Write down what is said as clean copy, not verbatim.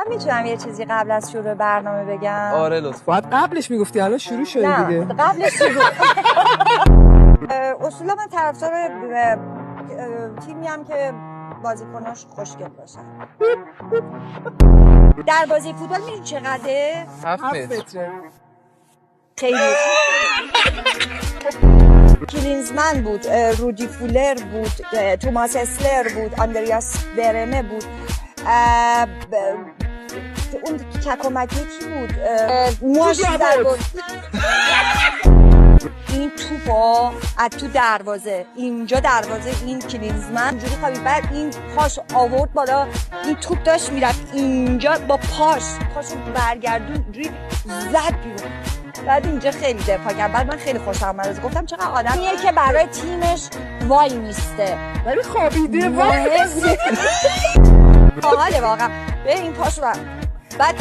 میتونم یه چیزی قبل از شروع برنامه بگم؟ آره لطفا. باید قبلش میگفتی، الان شروع شده دیگه. نه قبلش شروع. اصولا من طرفدار تیمی هم که بازیکناش خوشگل باشن. در بازی فوتبال میدونی چقدره؟ 7 7 متر. متره. خیلی. کلینزمن بود، رودی فولر بود، توماس اسلر بود، آندریاس برمه بود. اون کمکی کی بود؟ موش در بود. این توپا از تو دروازه، اینجا دروازه این کلینزمن جوری خوابید، بعد این پاش آورد بالا، این توپ داشت میرفت اینجا با پاشو برگردون جوری زد بیرون. بعد اینجا خیلی دفاع کرد. بعد من خیلی خوشم اومد، گفتم چقدر آدمیه که برای تیمش وای میسته، ولی خوابیده وای. حاله واقعا. به این پاشو بعد